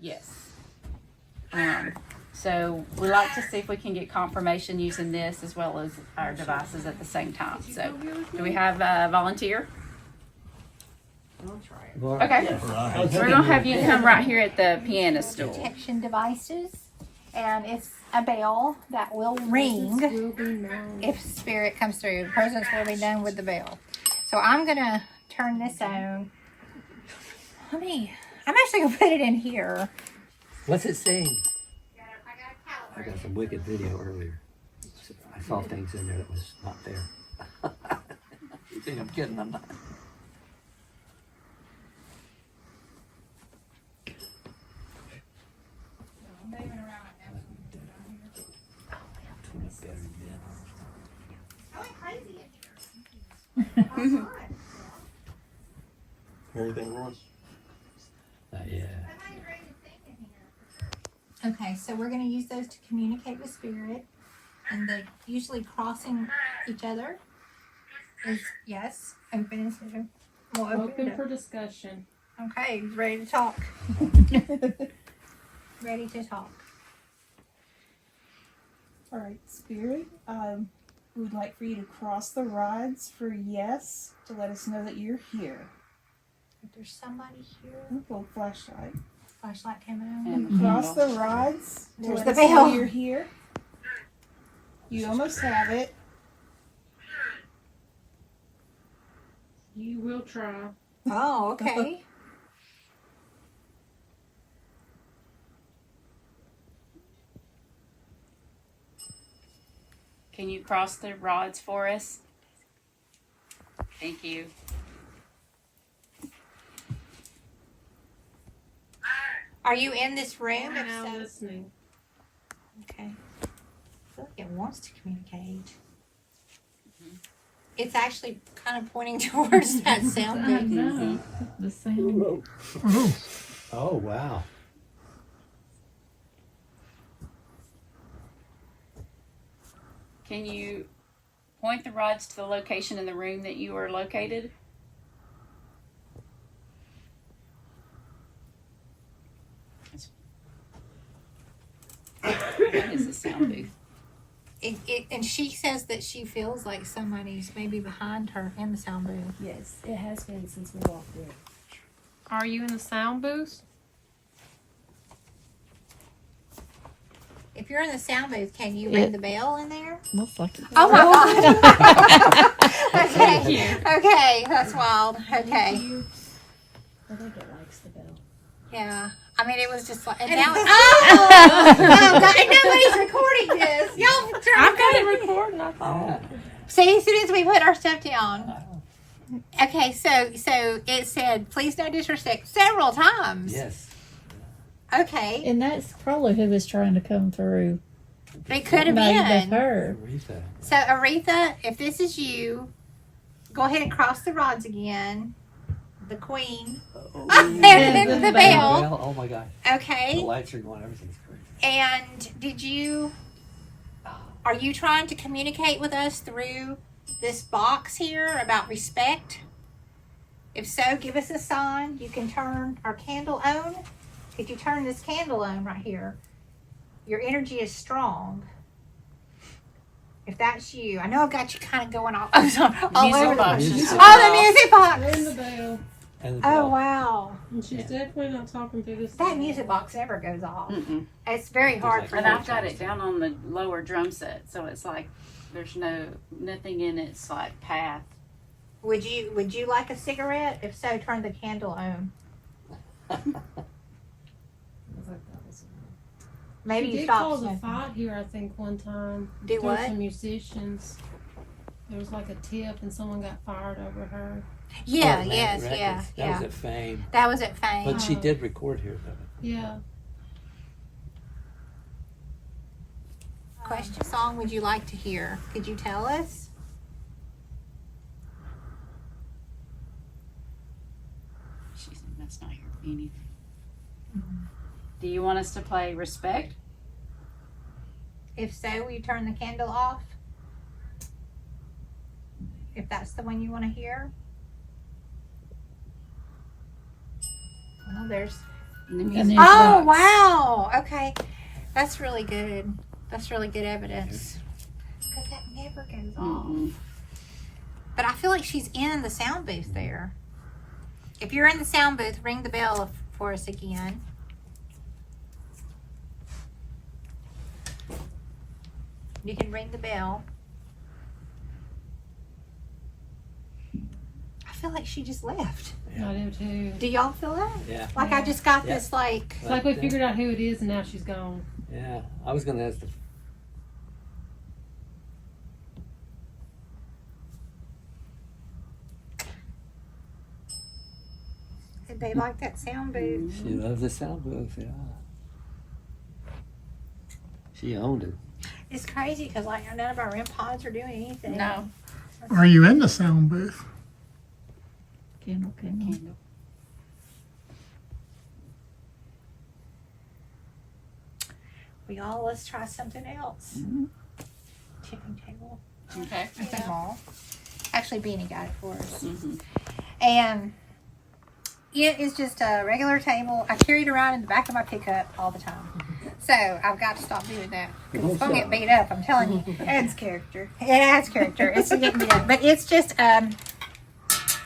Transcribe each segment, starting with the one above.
Yes. So we like to see if we can get confirmation using this as well as our devices at the same time. So do we have a volunteer? I'll try it. Okay. So we're going to have you come right here at the piano stool. Protection devices, and it's a bell that will ring if spirit comes through. Presence will be done with the bell. So I'm gonna turn this on. I'm actually gonna put it in here. What's it saying? I got some wicked video earlier. I saw things in there that was not there. You think I'm kidding? I'm not. Everything was? Yeah. Okay, so we're gonna use those to communicate with spirit, and they're usually crossing each other. Yes, open and so we'll Open for discussion. Okay, ready to talk. Ready to talk. All right, Spirit. We would like for you to cross the rods for yes to let us know that you're here. If there's somebody here, Little flashlight. flashlight coming on. And Cross the rods to There's let the us know bell. you're here. You almost have it. You will try. Oh, okay. Can you cross the rods for us? Thank you. Are you in this room? I'm If now so, listening. okay. I feel like it wants to communicate. It's actually kind of pointing towards that sound I booth. know. The sound. Oh, wow. Can you point the rods to the location in the room that you are located? That is the sound booth. And she says that she feels like somebody's maybe behind her in the sound booth. Yes, it has been since we walked in. Are you in the sound booth? If you're in the sound booth, can you ring the bell in there? Looks like it. Oh my god! Okay, Thank you. okay, that's wild. Okay, I think it likes the bell. yeah. I mean, it was just like, and now, oh god, and nobody's recording this. Y'all, I've got it recording. I thought. see, as soon as we put our stuff down. Okay, so it said, "Please no disrespect" several times. Yes. Okay, And that's probably who was trying to come through. it could have Maybe been. her. Aretha. So, Aretha, if this is you, go ahead and cross the rods again. The queen. Oh, And then the bell. Well, oh my God. The Okay. lights are going, everything's crazy. And are you trying to communicate with us through this box here about respect? If so, give us a sign. You can turn our candle on. Could you turn this candle on right here? Your energy is strong. If that's you, I know I've got you kind of going all over the box place. is Oh, the music box. Ring the bell. And the Oh, bell. wow. And she's definitely not talking through this. That music box never goes off. Mm-mm. It's very hard for And me. I've got it down on the lower drum set, so it's like there's nothing in its like path. Would you like a cigarette? If so, turn the candle on. Maybe She you did stop cause a smoking. fight here, I think, one time. Do There were what? some musicians. There was like a tip, and someone got fired over her. Yeah, Oh, Atlantic yes, Records. yeah, That yeah. was at Fame. That was at Fame. But she did record here, though. Yeah. Question song would you like to hear? Could you tell us? She said that's not your anything. Do you want us to play Respect? If so, will you turn the candle off? If that's the one you want to hear. Well, And the And music. then- Oh, rocks. wow. Okay. That's really good. That's really good evidence. Because that never goes off. Mm-mm. But I feel like she's in the sound booth there. If you're in the sound booth, ring the bell for us again. You can ring the bell. I feel like she just left. I do too. Do y'all feel that? Yeah. Like I just got Yeah. this like, It's like we figured out who it is and now she's gone. Yeah, I was gonna ask the. they like that sound booth. She loves the sound booth. Yeah. She owned it. It's crazy because like none of our REM pods are doing anything. No. Are you in the sound booth? Candle, candle. Candle. Let's try something else. Mhm. Tipping table. Okay. At the mall. Actually, Beanie got it for us. Mm-hmm. And it is just a regular table. I carry it around in the back of my pickup all the time. So I've got to stop doing that. 'Cause it's going to get beat up, I'm telling you. It adds character. It adds character. It's getting beat up. But it's just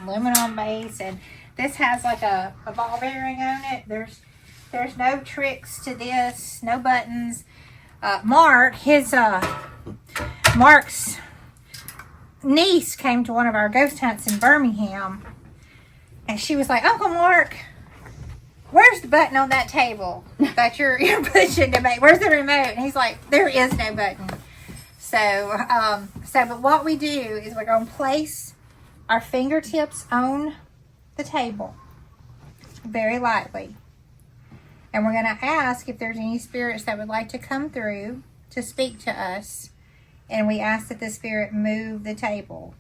aluminum base. And this has like a ball bearing on it. There's no tricks to this. No buttons. Mark's niece came to one of our ghost hunts in Birmingham. And she was like, Uncle Mark, where's the button on that table that you're pushing to make? Where's the remote? And he's like, there is no button. But what we do is we're going to place our fingertips on the table very lightly. And we're going to ask if there's any spirits that would like to come through to speak to us. And we ask that the spirit move the table.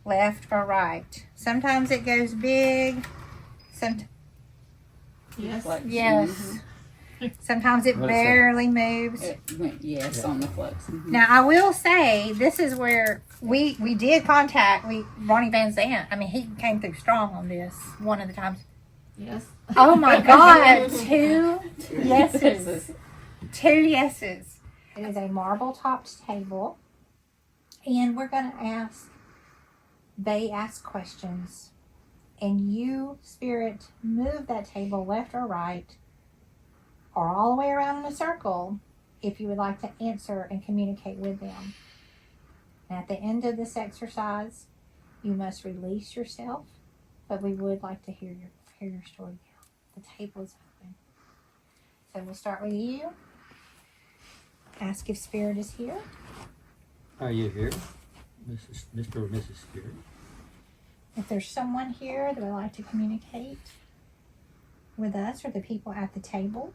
Left or right. Sometimes it goes big. Yes. Yes. Sometimes it What is that? barely moves. It went yes on the flex. Mm-hmm. Now I will say this is where we did contact Ronnie Van Zant. I mean he came through strong on this one of the times. Yes. Oh my God! 2 yeses. 2 yeses. It is a marble topped table, and we're gonna ask. They ask questions, and you, spirit, move that table left or right, or all the way around in a circle, if you would like to answer and communicate with them. And at the end of this exercise, you must release yourself, but we would like to hear your story now. The table is open. So we'll start with you. Ask if spirit is here. Are you here, Mr. or Mrs. Spirit? If there's someone here that would like to communicate with us or the people at the table.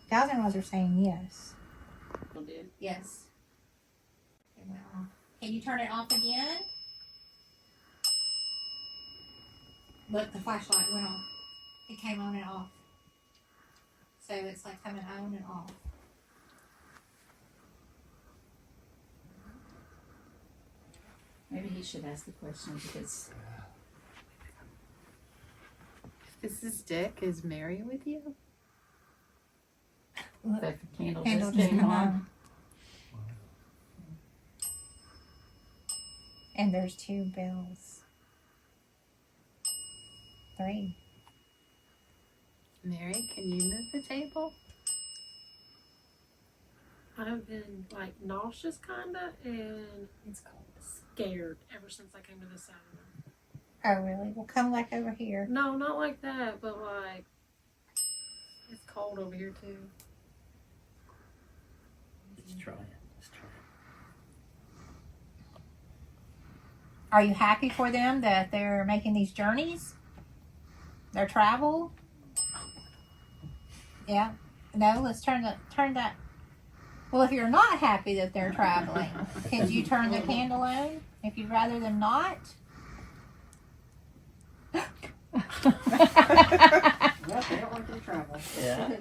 Thousand are saying yes. Yes. It went off. Can you turn it off again? Look, the flashlight went off. It came on and off. So it's like coming on and off. Maybe he should ask the question because. Is this deck? Is Mary with you? Look, The candle candle just just came come on. on. And there's 2 bells. 3. Mary, can you move the table? I've been like nauseous kinda and It's cold. scared ever since I came to this island. Oh, really? Well, come back over here. No, not like that, but like it's cold over here too. Let's try it. Let's try it. Are you happy for them that they're making these journeys? Their travel? Yeah. No, let's turn that. Well, if you're not happy that they're traveling, could you turn the candle on? If you'd rather them not? Well, they don't want to travel. Yeah.